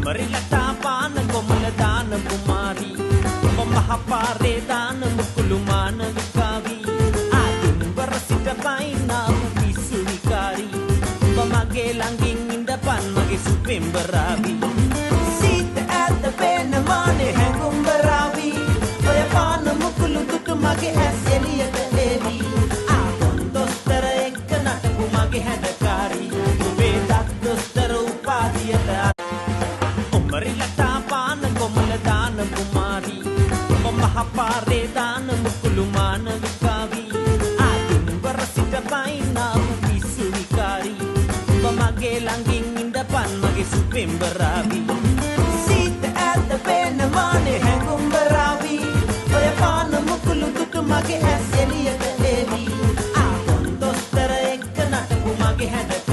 Umarilata paන කොමල දාන කුමාරී ඔබ මහපාරේ දාන මුකුළුමාන විකාවී ආදුම්බර සිට බයිනා පිස්සු විකාරී ඔබ මගේ ළඟින් ඉඳපන් මගේ සුපෙම්බරාවී සීත ඇත වෙන මානේ හැඟුම්බරාවී ඔය පාන මුකුළු දුටු මගේ ඇස් එළියට එවි ආගොන් දොස්තර එක්ක නටපු මගේ හැඩකාරී ඔබේ දත් දොස්තර උපාධියට Umarilata paන කොමල දාන කුමාරී ඔබ මහපාරේ දාන මුකුළුමාන විකාවී ආදුම්බර සිට බයිනා පිස්සු විකාරී ඔබ මගේ ළඟින් ඉඳපන් මගේ සුපෙම්බරාවී සීත ඇත වෙන මානේ හැඟුම්බරාවී ඔය පාන මුකුළු දුටු මගේ ඇස් එළියට එවි ආගොන් දොස්තර එක්ක නටපු මගේ හැඩ